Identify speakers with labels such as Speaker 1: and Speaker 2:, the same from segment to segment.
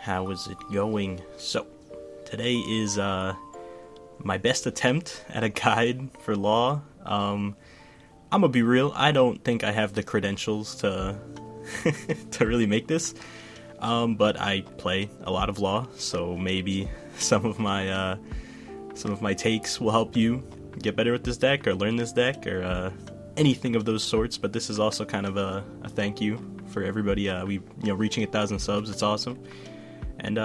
Speaker 1: how is it going? So, today is my best attempt at a guide for law. I'm gonna be real, I don't think I have the credentials to to really make this, but I play a lot of law, so maybe some of my takes will help you get better with this deck, or learn this deck, or anything of those sorts. But this is also kind of a thank you for everybody. Reaching 1,000 subs, it's awesome. And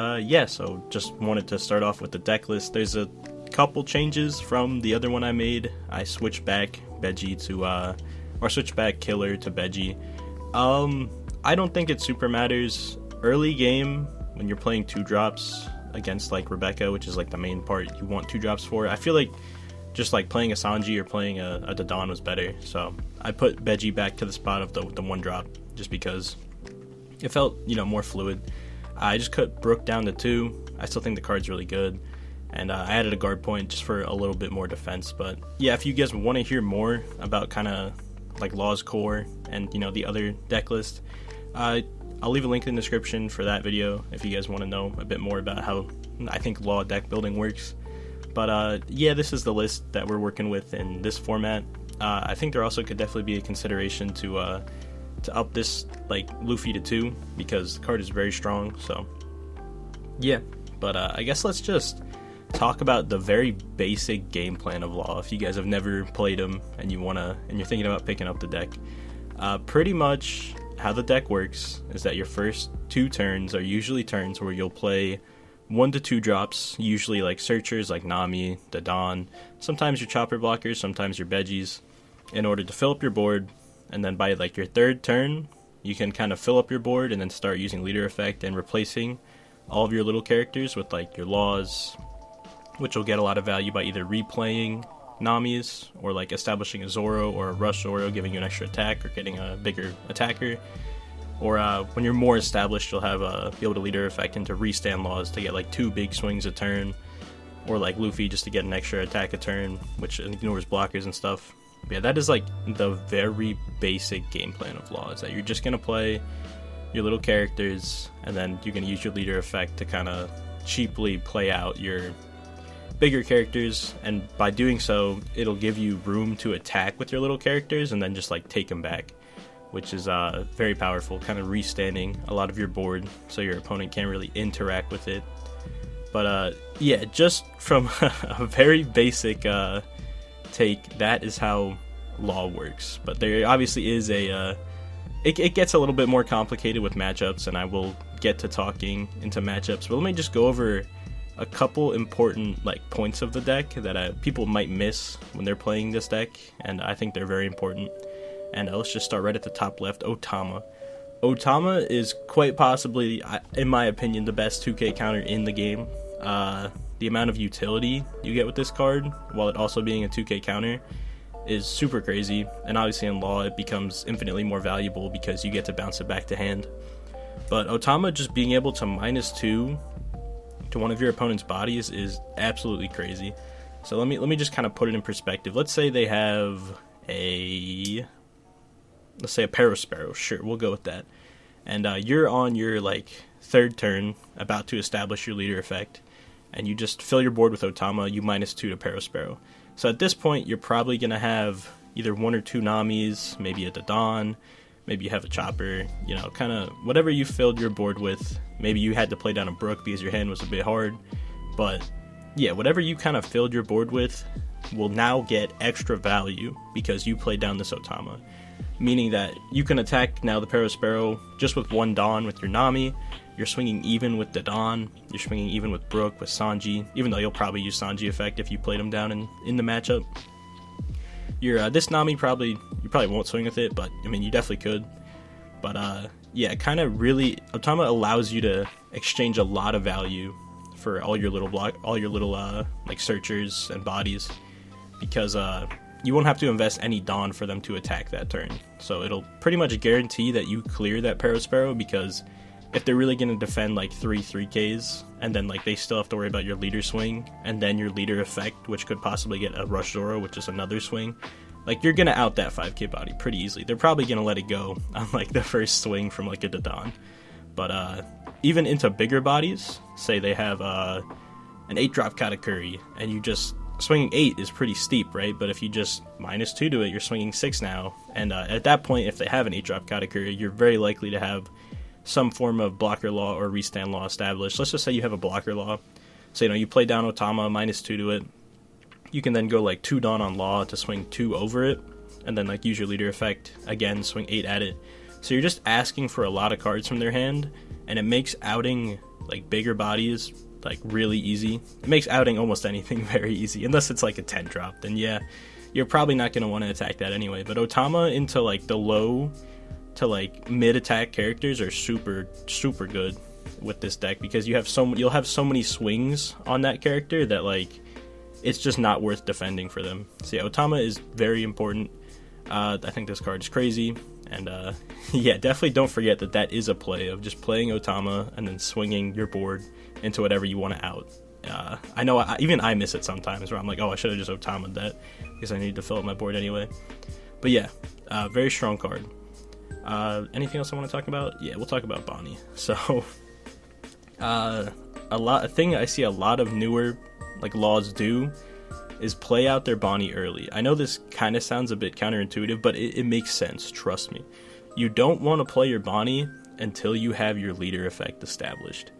Speaker 1: so just wanted to start off with the deck list. There's a couple changes from the other one I made. I switched back Veggie to switched back Killer to Veggie. I don't think it super matters early game when you're playing 2-drops against like Rebecca, which is like the main part you want 2-drops for. I feel like just like playing a Sanji or playing a Dadan was better, so I put Veggie back to the spot of the 1-drop just because it felt more fluid. I just cut Brook down to 2. I still think the card's really good, and I added a guard point just for a little bit more defense. But yeah, if you guys want to hear more about kind of like Law's core and the other deck list, I'll leave a link in the description for that video if you guys want to know a bit more about how I think Law deck building works. But this is the list that we're working with in this format. I think there also could definitely be a consideration to up this like Luffy to 2, because the card is very strong. So yeah, but I guess let's just talk about the very basic game plan of Law. If you guys have never played him and you're thinking about picking up the deck, pretty much how the deck works is that your first 2 turns are usually turns where you'll play 1 to 2 drops, usually like searchers like Nami, Dadan, sometimes your chopper blockers, sometimes your Veggies, in order to fill up your board. And then by like your 3rd turn, you can kind of fill up your board and then start using leader effect and replacing all of your little characters with like your Laws, which will get a lot of value by either replaying Nami's or like establishing a Zoro or a Rush Zoro, giving you an extra attack or getting a bigger attacker. Or when you're more established, you'll have be able to leader effect into restand Laws to get like 2 big swings a turn, or like Luffy just to get an extra attack a turn, which ignores blockers and stuff. But yeah, that is like the very basic game plan of Law, is that you're just gonna play your little characters, and then you're gonna use your leader effect to kind of cheaply play out your bigger characters, and by doing so, it'll give you room to attack with your little characters and then just like take them back, which is very powerful, kind of restanding a lot of your board so your opponent can't really interact with it. But just from a very basic take, that is how Law works. But there obviously is it gets a little bit more complicated with matchups, and I will get to talking into matchups, but let me just go over a couple important like points of the deck that people might miss when they're playing this deck, and I think they're very important. And let's just start right at the top left. Otama. Otama is quite possibly, in my opinion, the best 2K counter in the game. The amount of utility you get with this card, while it also being a 2K counter, is super crazy. And obviously in Law, it becomes infinitely more valuable because you get to bounce it back to hand. But Otama just being able to -2 to one of your opponent's bodies is absolutely crazy. So let me just kind of put it in perspective. Let's say they have a Parasparrow. Sure, we'll go with that. And you're on your like 3rd turn, about to establish your leader effect, and you just fill your board with Otama. You -2 to Parasparrow. So at this point, you're probably gonna have either 1 or 2 Namis, maybe a Dadan, maybe you have a Chopper, kind of whatever you filled your board with. Maybe you had to play down a Brook because your hand was a bit hard. But yeah, whatever you kind of filled your board with will now get extra value because you played down this Otama. Meaning that you can attack now the Parasparrow just with 1 Dawn with your Nami. You're swinging even with Dadan. You're swinging even with Brook, with Sanji, even though you'll probably use Sanji effect if you played him down in the matchup. This Nami you probably won't swing with it, but I mean you definitely could. But kind of really, Otama allows you to exchange a lot of value for all your little like searchers and bodies, because you won't have to invest any Dawn for them to attack that turn. So it'll pretty much guarantee that you clear that Parasparrow, because if they're really going to defend like 3/3Ks, and then like they still have to worry about your leader swing, and then your leader effect, which could possibly get a Rush Zoro, which is another swing, like you're going to out that 5k body pretty easily. They're probably going to let it go on like the first swing from like a Dadan. But even into bigger bodies, say they have an 8-drop Katakuri, and you just swinging 8 is pretty steep, right? But if you just -2 to it, you're swinging 6 now, and at that point, if they have an 8-drop Katakuri, you're very likely to have some form of blocker law or restand law established. Let's just say you have a blocker law. So, you play down Otama, -2 to it. You can then go like 2 Dawn on law to swing 2 over it, and then like use your leader effect, again, swing 8 at it. So you're just asking for a lot of cards from their hand, and it makes outing like bigger bodies like really easy. It makes outing almost anything very easy, unless it's like a 10-drop, then yeah, you're probably not going to want to attack that anyway. But Otama into like the low to like mid attack characters are super good with this deck, because you'll have so many swings on that character that like it's just not worth defending for them. So yeah, Otama is very important. I think this card is crazy, and yeah, definitely don't forget that is a play of just playing Otama and then swinging your board into whatever you want to out. I know even I miss it sometimes, where I'm like, oh, I should have just Otama'd that because I need to fill up my board anyway. But yeah, very strong card. Anything else I want to talk about? Yeah, we'll talk about Bonney. So a thing I see a lot of newer like laws do is play out their Bonney early. I know this kind of sounds a bit counterintuitive, but it makes sense, trust me. You don't want to play your Bonney until you have your leader effect established.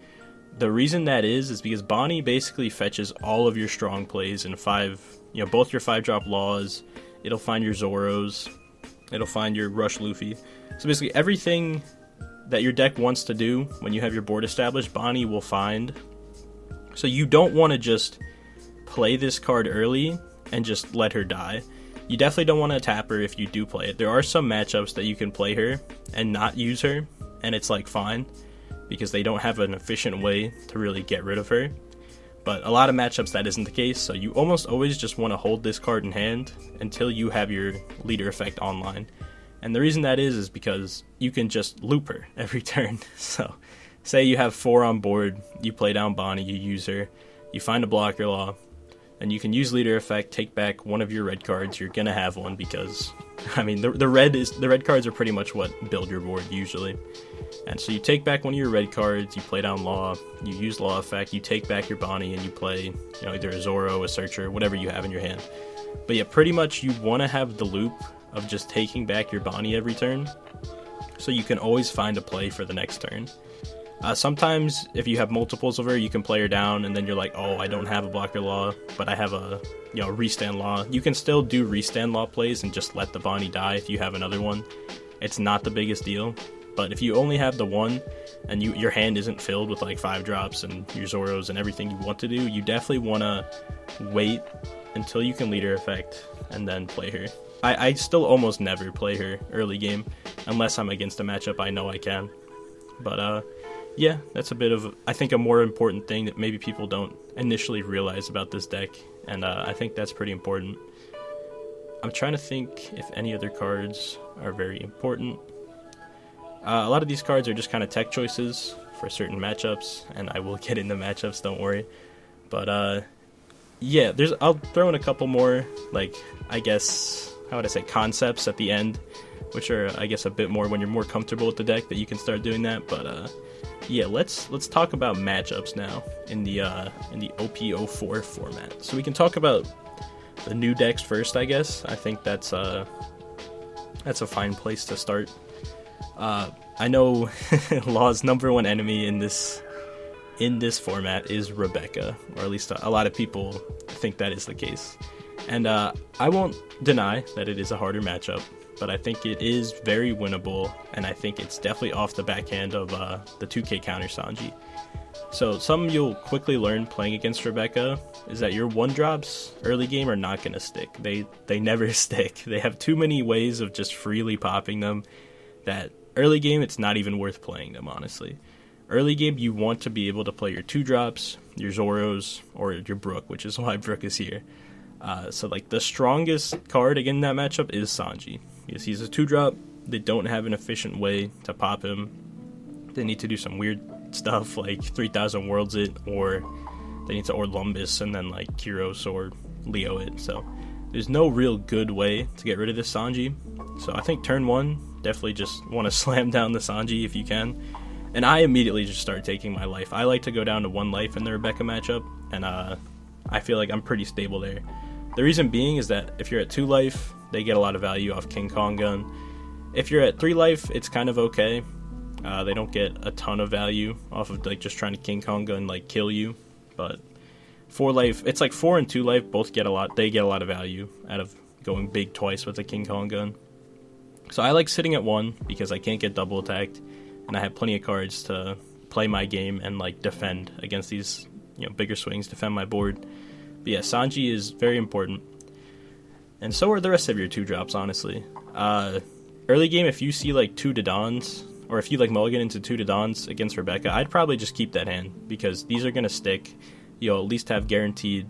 Speaker 1: The reason that is because Bonney basically fetches all of your strong plays in 5, both your 5-drop laws. It'll find your Zoros, it'll find your Rush Luffy. So basically everything that your deck wants to do when you have your board established, Bonney will find. So you don't want to just play this card early and just let her die. You definitely don't want to tap her if you do play it. There are some matchups that you can play her and not use her, and it's like fine, because they don't have an efficient way to really get rid of her. But a lot of matchups that isn't the case, so you almost always just want to hold this card in hand until you have your leader effect online. And the reason that is because you can just loop her every turn. So say you have 4 on board, you play down Bonney, you use her, you find a blocker law, and you can use leader effect, take back one of your red cards. You're gonna have one because, I mean, the red cards are pretty much what build your board usually. And so you take back one of your red cards, you play down law, you use law effect, you take back your Bonney, and you play, either a Zoro, a Searcher, whatever you have in your hand. But yeah, pretty much you want to have the loop of just taking back your Bonney every turn, so you can always find a play for the next turn. Sometimes if you have multiples of her, you can play her down, and then you're like, oh, I don't have a blocker law, but I have a restand law. You can still do restand law plays and just let the Bonney die if you have another one. It's not the biggest deal. But if you only have the one, and your hand isn't filled with like 5-drops and your Zoros and everything you want to do, you definitely want to wait until you can leader effect and then play her. I still almost never play her early game, unless I'm against a matchup I know I can. But yeah, that's a bit of, I think, a more important thing that maybe people don't initially realize about this deck, and I think that's pretty important. I'm trying to think if any other cards are very important. A lot of these cards are just kind of tech choices for certain matchups, and I will get into matchups, don't worry. But yeah, I'll throw in a couple more, like, I guess, how would I say, concepts at the end, which are, I guess, a bit more when you're more comfortable with the deck that you can start doing that. But yeah, let's talk about matchups now in the OP04 format. So we can talk about the new decks first, I guess. I think that's a fine place to start. I know Law's number one enemy in this format is Rebecca, or at least a lot of people think that is the case. And I won't deny that it is a harder matchup, but I think it is very winnable, and I think it's definitely off the backhand of the 2K counter Sanji. So something you'll quickly learn playing against Rebecca is that your 1-drops early game are not going to stick. They never stick. They have too many ways of just freely popping them that early game it's not even worth playing them, honestly. Early game you want to be able to play your 2-drops, your Zoros, or your Brook, which is why Brook is here. So like the strongest card again in that matchup is Sanji. Because he's a 2-drop, they don't have an efficient way to pop him. They need to do some weird stuff like 3000 Worlds it, or they need to Lumbus and then like Kyros or Leo it. So there's no real good way to get rid of this Sanji. So I think turn 1, definitely just want to slam down the Sanji if you can. And I immediately just started taking my life. I like to go down to 1 life in the Rebecca matchup, and I feel like I'm pretty stable there. The reason being is that if you're at 2 life, they get a lot of value off King Kong gun. If you're at 3 life, it's kind of okay. They don't get a ton of value off of like just trying to King Kong gun like kill you. But 4 life, it's like 4 and 2 life both get a lot. They get a lot of value out of going big twice with the King Kong gun. So I like sitting at 1 because I can't get double attacked, and I have plenty of cards to play my game and like defend against these bigger swings, defend my board. But yeah, Sanji is very important, and so are the rest of your 2-drops, honestly. Early game, if you see like 2 Dodons, or if you like mulligan into 2 Dodons against Rebecca, I'd probably just keep that hand, because these are going to stick. You'll at least have guaranteed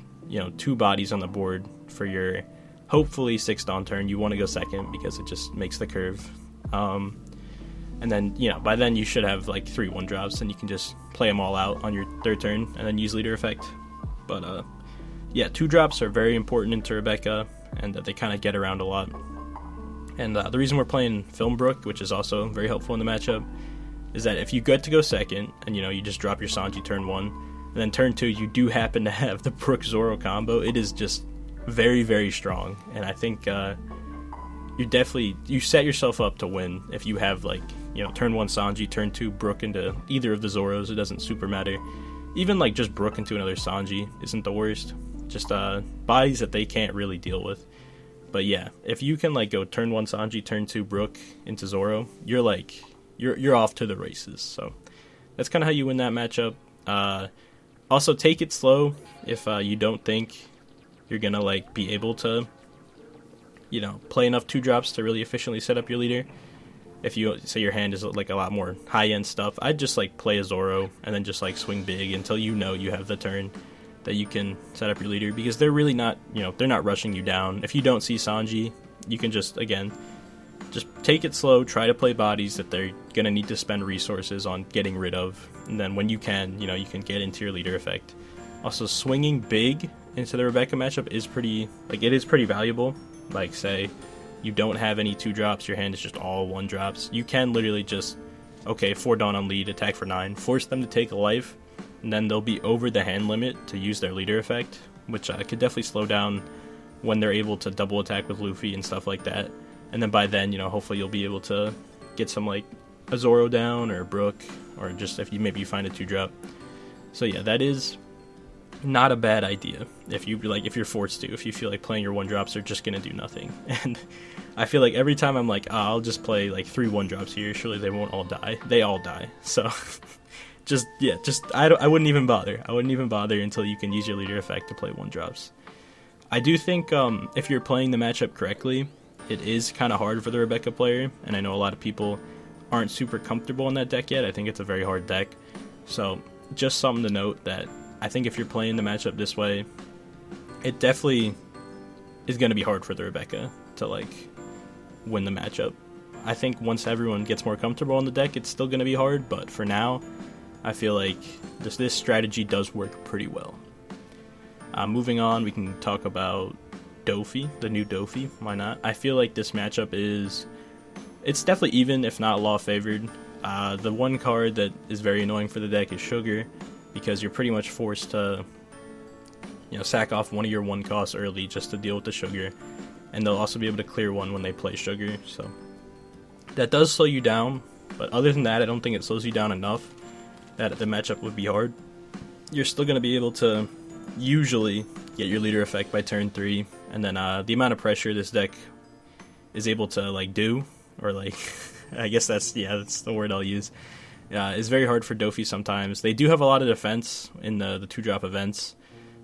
Speaker 1: 2 bodies on the board for your hopefully 6th Dawn turn. You want to go second because it just makes the curve. And then, by then you should have like 3 1-drops, and you can just play them all out on your 3rd turn and then use leader effect. But yeah, 2-drops are very important into Rebecca, and they kind of get around a lot. And the reason we're playing Filmbrook, which is also very helpful in the matchup, is that if you get to go second, and you just drop your Sanji turn 1, and then turn 2 you do happen to have the Brook Zoro combo, it is just very, very strong. And I think you set yourself up to win if you have like turn 1 Sanji, turn 2 Brook into either of the Zoros. It doesn't super matter. Even like just Brook into another Sanji isn't the worst. Just bodies that they can't really deal with. But yeah, if you can like go turn 1 Sanji, turn 2 Brook into Zoro, you're off to the races. So that's kind of how you win that matchup. Also, take it slow if you don't think you're gonna like be able to play enough 2-drops to really efficiently set up your leader. If you say your hand is like a lot more high-end stuff, I'd just like play a Zoro and then just like swing big until you have the turn that you can set up your leader, because they're really not, they're not rushing you down. If you don't see Sanji, you can just take it slow, try to play bodies that they're gonna need to spend resources on getting rid of, and then when you can, you can get into your leader effect. Also, swinging big into the Rebecca matchup is pretty valuable. Like, say you don't have any 2-drops, your hand is just all 1-drops. You can literally just, 4 Dawn on lead, attack for 9, force them to take a life, and then they'll be over the hand limit to use their leader effect, which could definitely slow down when they're able to double attack with Luffy and stuff like that. And then by then, hopefully you'll be able to get some like a Zoro down or a Brook, or just if you find a 2-drop. So yeah, that is not a bad idea if you're forced to. If you feel like playing your 1-drops are just gonna do nothing. And I feel like every time I'm like, I'll just play like 3 1-drops here, surely they won't all die. They all die. So I wouldn't even bother. I wouldn't even bother until you can use your leader effect to play 1-drops. I do think if you're playing the matchup correctly, it is kind of hard for the Rebecca player, and I know a lot of people aren't super comfortable in that deck yet. I think it's a very hard deck. So just something to note, that I think if you're playing the matchup this way, it definitely is going to be hard for the Rebecca to like win the matchup. I think once everyone gets more comfortable on the deck, it's still going to be hard, but for now, I feel like this strategy does work pretty well. Moving on, we can talk about Dofi, the new Dofi. Why not? I feel like this matchup it's definitely even, if not law favored. The one card that is very annoying for the deck is Sugar, because you're pretty much forced to sack off one of your 1 costs early just to deal with the Sugar, and they'll also be able to clear one when they play Sugar, so that does slow you down. But other than that, I don't think it slows you down enough that the matchup would be hard. You're still going to be able to usually get your leader effect by turn 3, and then the amount of pressure this deck is able to like do, or like I guess that's the word I'll use, is very hard for Dofi sometimes. They do have a lot of defense in the 2-drop events,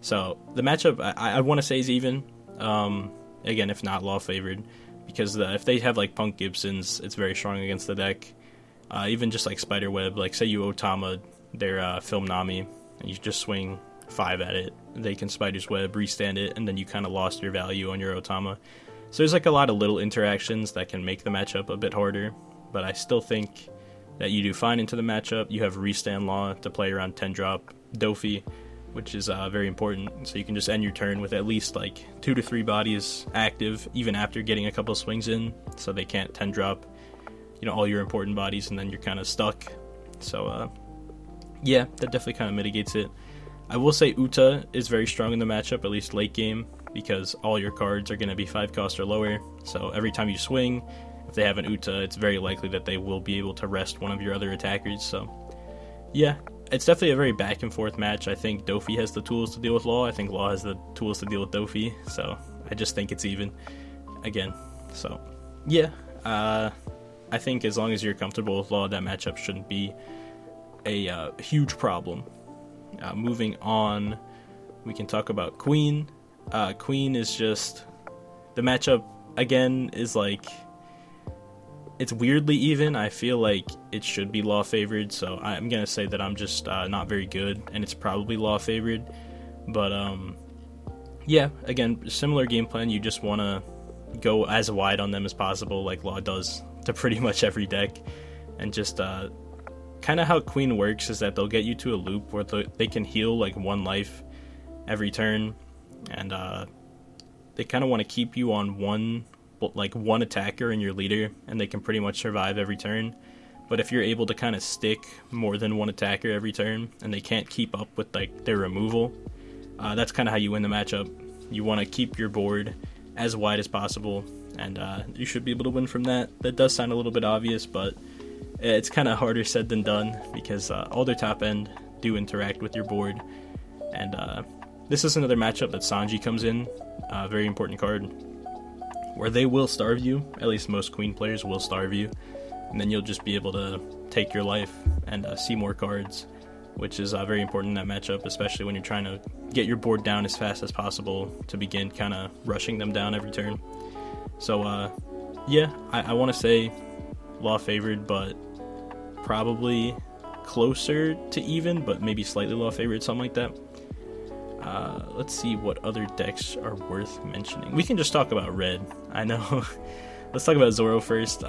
Speaker 1: so the matchup I want to say is even, again, if not law favored, because if they have like Punk Gibsons, it's very strong against the deck. Even just like Spiderweb, like say you Otama their Film Nami, and you just swing 5 at it, they can Spider's Web, restand it, and then you kind of lost your value on your Otama. So there's like a lot of little interactions that can make the matchup a bit harder, but I still think that you do fine into the matchup. You have Restand Law to play around 10-drop Dofi, which is very important, so you can just end your turn with at least like 2 to 3 bodies active, even after getting a couple swings in, so they can't 10-drop all your important bodies, and then you're kind of stuck. So, yeah, that definitely kind of mitigates it. I will say Uta is very strong in the matchup, at least late game, because all your cards are going to be 5 cost or lower. So every time you swing, if they have an Uta, it's very likely that they will be able to rest one of your other attackers. So, yeah, it's definitely a very back and forth match. I think Dofi has the tools to deal with Law. I think Law has the tools to deal with Dofi. So I just think it's even again. So, yeah, I think as long as you're comfortable with Law, that matchup shouldn't be a huge problem. Moving on, we can talk about Queen. Queen is just, the matchup again is like, it's weirdly even. I feel like it should be Law favored, so I'm gonna say that I'm just not very good, and it's probably Law favored. But yeah, again, similar game plan. You just want to go as wide on them as possible, like Law does to pretty much every deck, and just kind of how Queen works is that they'll get you to a loop where they can heal like 1 life every turn, and they kind of want to keep you on one attacker and your leader, and they can pretty much survive every turn. But if you're able to kind of stick more than 1 attacker every turn, and they can't keep up with like their removal, that's kind of how you win the matchup. You want to keep your board as wide as possible, and you should be able to win from that. That does sound a little bit obvious, but it's kind of harder said than done, because all their top end do interact with your board. And this is another matchup that Sanji comes in, a very important card, where they will starve you. At least most Queen players will starve you, and then you'll just be able to take your life and see more cards, which is very important in that matchup, especially when you're trying to get your board down as fast as possible to begin kind of rushing them down every turn. So yeah, I want to say Law favored, but probably closer to even, but maybe slightly Law favored, something like that. Let's see what other decks are worth mentioning. We can just talk about red. I know. Let's talk about Zoro first.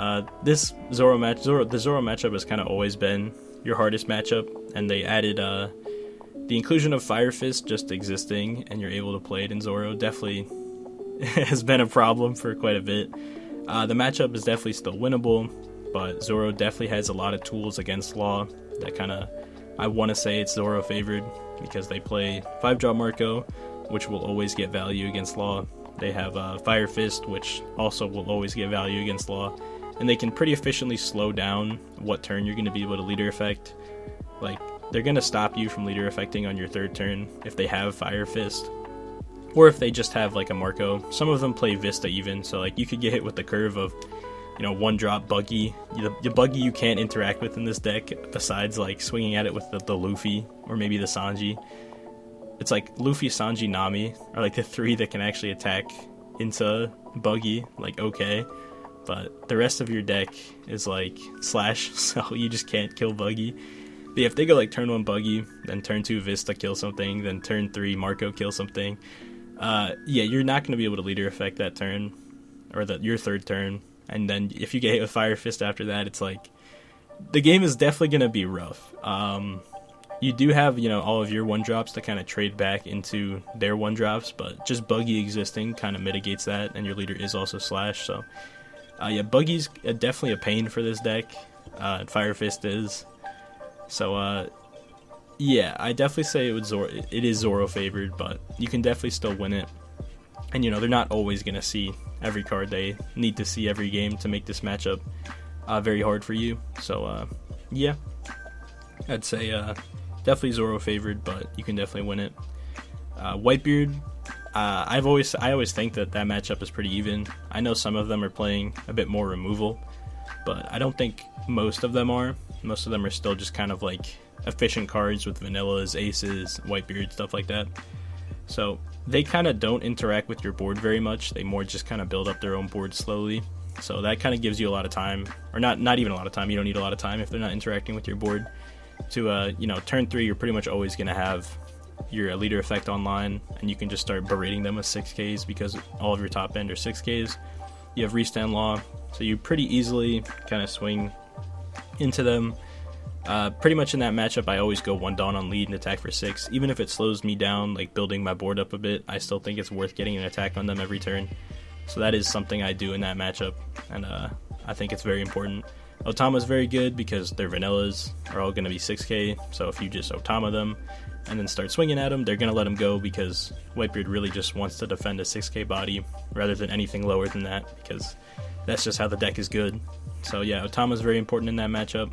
Speaker 1: This the Zoro matchup has kind of always been your hardest matchup, and they added the inclusion of Fire Fist just existing, and you're able to play it in Zoro. Definitely has been a problem for quite a bit. The matchup is definitely still winnable, but Zoro definitely has a lot of tools against Law that kind of, I want to say it's Zoro favored, because they play 5-drop Marco, which will always get value against Law. They have Fire Fist, which also will always get value against Law, and they can pretty efficiently slow down what turn you're going to be able to leader effect. Like, they're going to stop you from leader effecting on your 3rd turn if they have Fire Fist, or if they just have like a Marco. Some of them play Vista even, so like you could get hit with the curve of, 1-drop Buggy. The Buggy you can't interact with in this deck, besides like swinging at it with the Luffy or maybe the Sanji. It's like Luffy, Sanji, Nami are like the 3 that can actually attack into Buggy, like okay. But the rest of your deck is like Slash, so you just can't kill Buggy. But yeah, if they go like turn 1 Buggy, then turn 2 Vista kill something, then turn 3 Marco kill something, yeah, you're not going to be able to leader effect that turn, or your 3rd turn. And then if you get hit with Fire Fist after that, it's like, the game is definitely going to be rough. You do have, all of your 1-drops to kind of trade back into their 1-drops, but just Buggy existing kind of mitigates that, and your leader is also Slash, so yeah, Buggy's definitely a pain for this deck. Fire Fist is. So yeah, I definitely say it is Zoro favored, but you can definitely still win it. And they're not always going to see every card they need to see every game to make this matchup very hard for you. So yeah, I'd say definitely Zoro favored, but you can definitely win it. Whitebeard, I always think that matchup is pretty even. I know some of them are playing a bit more removal, but I don't think most of them are. Most of them are still just kind of like efficient cards with vanillas, aces, Whitebeard, stuff like that. So they kind of don't interact with your board very much. They more just kind of build up their own board slowly. So that kind of gives you a lot of time, or not even a lot of time. You don't need a lot of time if they're not interacting with your board. To turn 3, you're pretty much always going to have your leader effect online, and you can just start berating them with 6Ks because all of your top end are 6Ks. You have restand Law, so you pretty easily kind of swing into them. Pretty much in that matchup, I always go 1 Dawn on lead and attack for 6. Even if it slows me down, like building my board up a bit, I still think it's worth getting an attack on them every turn. So that is something I do in that matchup, and I think it's very important. Otama's very good because their vanillas are all going to be 6k, so if you just Otama them and then start swinging at them, they're going to let them go because Whitebeard really just wants to defend a 6k body rather than anything lower than that, because that's just how the deck is good. So yeah, Otama's very important in that matchup.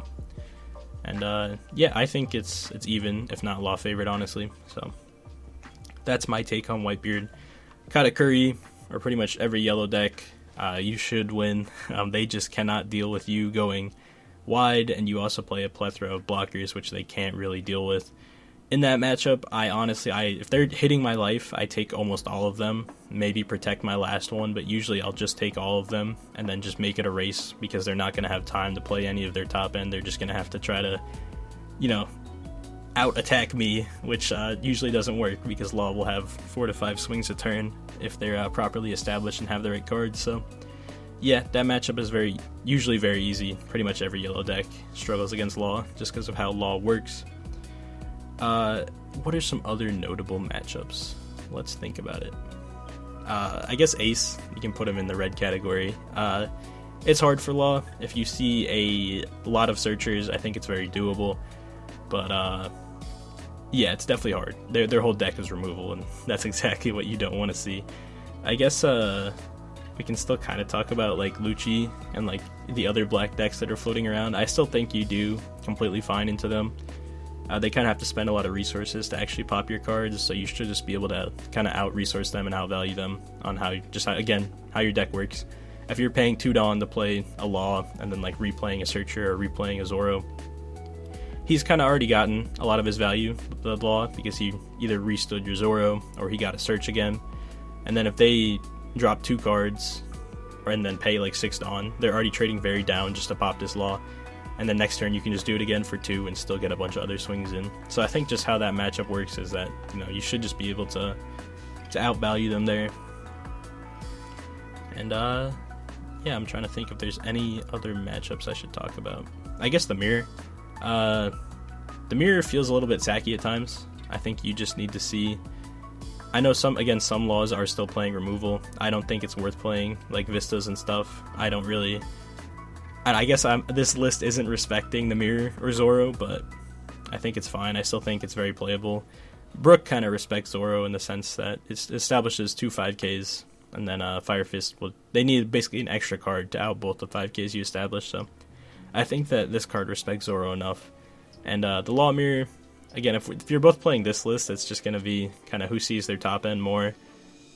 Speaker 1: And yeah, I think it's even, if not Law favorite, honestly. So that's my take on Whitebeard. Katakuri, or pretty much every yellow deck, you should win. They just cannot deal with you going wide, and you also play a plethora of blockers, which they can't really deal with. In that matchup, if they're hitting my life, I take almost all of them, maybe protect my last one, but usually I'll just take all of them and then just make it a race, because they're not going to have time to play any of their top end. They're just going to have to try to, out-attack me, which usually doesn't work, because Law will have 4 to 5 swings a turn if they're properly established and have the right cards. So yeah, that matchup is usually very easy. Pretty much every yellow deck struggles against Law just because of how Law works. What are some other notable matchups? Let's think about it. I guess Ace, you can put him in the red category. It's hard for Law. If you see a lot of searchers, I think it's very doable. But yeah, it's definitely hard. Their whole deck is removal, and that's exactly what you don't want to see. I guess we can still kind of talk about like Lucci and like the other black decks that are floating around. I still think you do completely fine into them. They kind of have to spend a lot of resources to actually pop your cards, so you should just be able to kind of out-resource them and out-value them on how your deck works. If you're paying 2 Dawn to play a Law and then like replaying a Searcher or replaying a Zoro, he's kind of already gotten a lot of his value with the Law, because he either restood your Zoro or he got a Search again. And then if they drop 2 cards and then pay like 6 Dawn, they're already trading very down just to pop this Law. And then next turn you can just do it again for 2 and still get a bunch of other swings in. So I think just how that matchup works is that, you should just be able to outvalue them there. And yeah, I'm trying to think if there's any other matchups I should talk about. I guess the Mirror. The Mirror feels a little bit sacky at times. I think you just need to see. I know some Laws are still playing removal. I don't think it's worth playing like Vistas and stuff. I don't really. And I guess this list isn't respecting the Mirror or Zoro, but I think it's fine. I still think it's very playable. Brook kind of respects Zoro in the sense that it establishes 2 5Ks, and then Fire Fist, they need basically an extra card to out both the 5Ks you establish, so I think that this card respects Zoro enough. And the Law Mirror, again, if you're both playing this list, it's just going to be kind of who sees their top end more,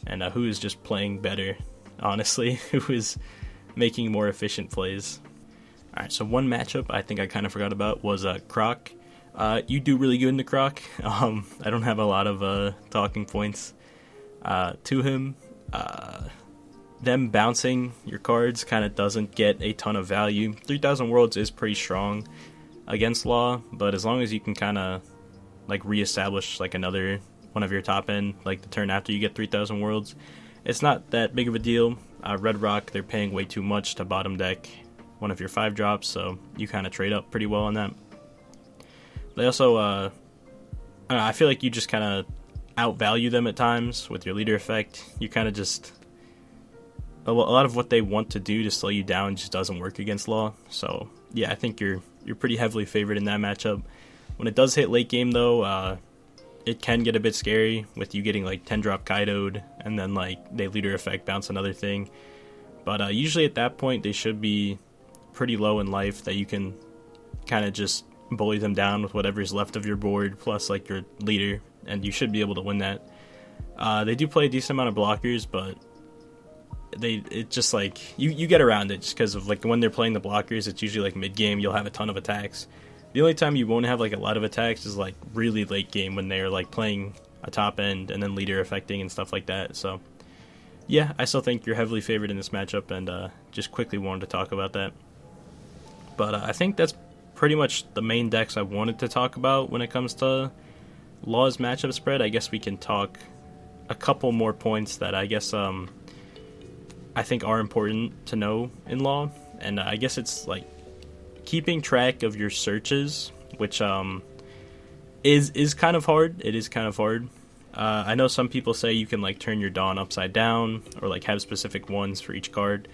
Speaker 1: and who is just playing better, honestly, who is making more efficient plays. Alright, so one matchup I think I kind of forgot about was Croc. You do really good in the Croc. I don't have a lot of talking points to him. Them bouncing your cards kind of doesn't get a ton of value. 3000 Worlds is pretty strong against Law, but as long as you can kind of like reestablish like another one of your top end, like the turn after you get 3000 Worlds, it's not that big of a deal. Red Rock, they're paying way too much to bottom deck one of your 5 drops, so you kind of trade up pretty well on that. They also, I feel like you just kind of outvalue them at times with your leader effect. You kind of just, a lot of what they want to do to slow you down just doesn't work against Law. So yeah, I think you're pretty heavily favored in that matchup. When it does hit late game though, it can get a bit scary with you getting like 10 drop Kaido'd and then like they leader effect bounce another thing. But usually at that point they should be pretty low in life that you can kind of just bully them down with whatever's left of your board plus like your leader, and you should be able to win that. They do play a decent amount of blockers, but it just like you get around it just because of like when they're playing the blockers, it's usually like mid game you'll have a ton of attacks. The only time you won't have like a lot of attacks is like really late game when they're like playing a top end and then leader affecting and stuff like that. So yeah, I still think you're heavily favored in this matchup, and just quickly wanted to talk about that. But I think that's pretty much the main decks I wanted to talk about when it comes to Law's matchup spread. I guess we can talk a couple more points that I guess I think are important to know in Law, and I guess it's like keeping track of your searches, which is kind of hard. It is kind of hard. I know some people say you can like turn your Dawn upside down or like have specific ones for each card.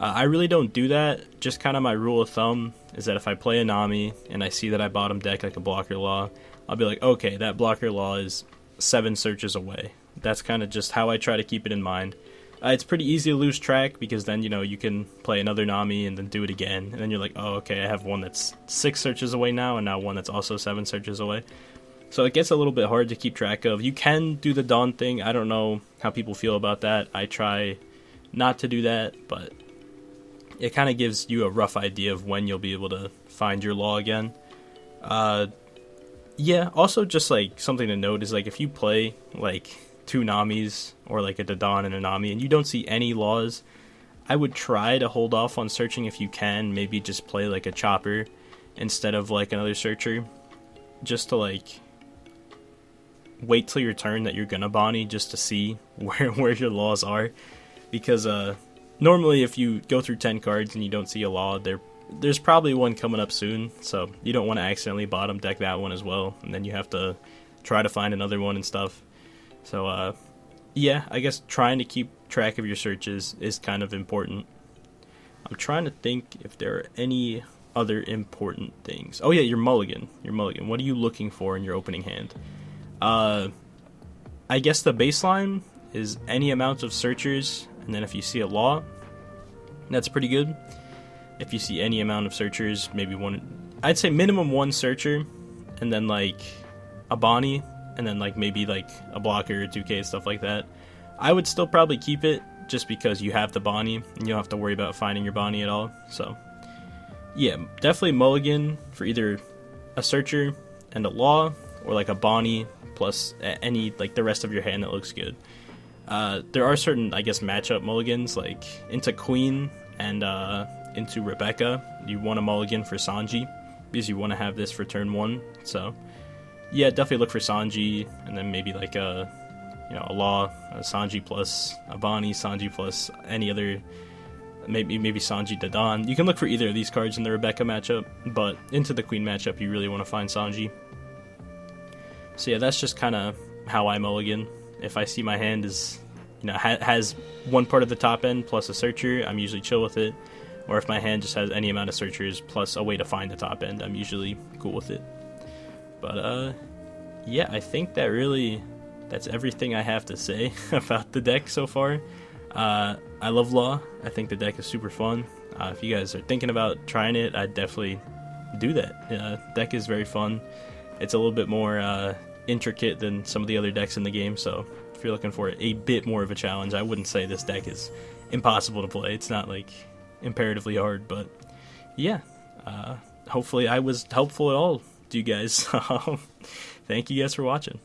Speaker 1: I really don't do that. Just kind of my rule of thumb is that if I play a Nami and I see that I bottom deck like a blocker law, I'll be like, okay, that blocker law is 7 searches away. That's kind of just how I try to keep it in mind. It's pretty easy to lose track because then, you can play another Nami and then do it again. And then you're like, oh, okay, I have one that's 6 searches away now and now one that's also 7 searches away. So it gets a little bit hard to keep track of. You can do the Dawn thing. I don't know how people feel about that. I try not to do that, but it kind of gives you a rough idea of when you'll be able to find your law again. Yeah, also just like something to note is like if you play like 2 Namis or like a Dadan and a Nami and you don't see any laws, I would try to hold off on searching if you can. Maybe just play like a chopper instead of like another searcher, just to like wait till your turn that you're gonna Bonney just to see where your laws are, because normally if you go through 10 cards and you don't see a law, there's probably one coming up soon, so you don't want to accidentally bottom deck that one as well, and then you have to try to find another one and stuff. So yeah, I guess trying to keep track of your searches is kind of important. I'm trying to think if there are any other important things. Oh yeah, your mulligan. What are you looking for in your opening hand? I guess the baseline is any amount of searchers, and then if you see a law, that's pretty good. If you see any amount of searchers, maybe one, I'd say minimum 1 searcher, and then like a Bonney, and then like maybe like a blocker or 2K, stuff like that. I would still probably keep it just because you have the Bonney and you don't have to worry about finding your Bonney at all. So yeah, definitely mulligan for either a searcher and a law, or like a Bonney plus any, like the rest of your hand that looks good. There are certain, I guess, matchup mulligans, like into Queen and into Rebecca. You want a mulligan for Sanji because you want to have this for turn 1. So yeah, definitely look for Sanji, and then maybe like a law, a Sanji plus a Bonney, Sanji plus any other, maybe Sanji Dadan. You can look for either of these cards in the Rebecca matchup, but into the Queen matchup, you really want to find Sanji. So yeah, that's just kind of how I mulligan. If I see my hand is, has one part of the top end plus a searcher, I'm usually chill with it. Or if my hand just has any amount of searchers plus a way to find the top end, I'm usually cool with it. But yeah, I think that's everything I have to say about the deck so far. I love Law. I think the deck is super fun. If you guys are thinking about trying it, I'd definitely do that. Deck is very fun. It's a little bit more intricate than some of the other decks in the game, so if you're looking for a bit more of a challenge, I wouldn't say this deck is impossible to play. It's not like imperatively hard, but yeah, hopefully I was helpful at all to you guys. Thank you guys for watching.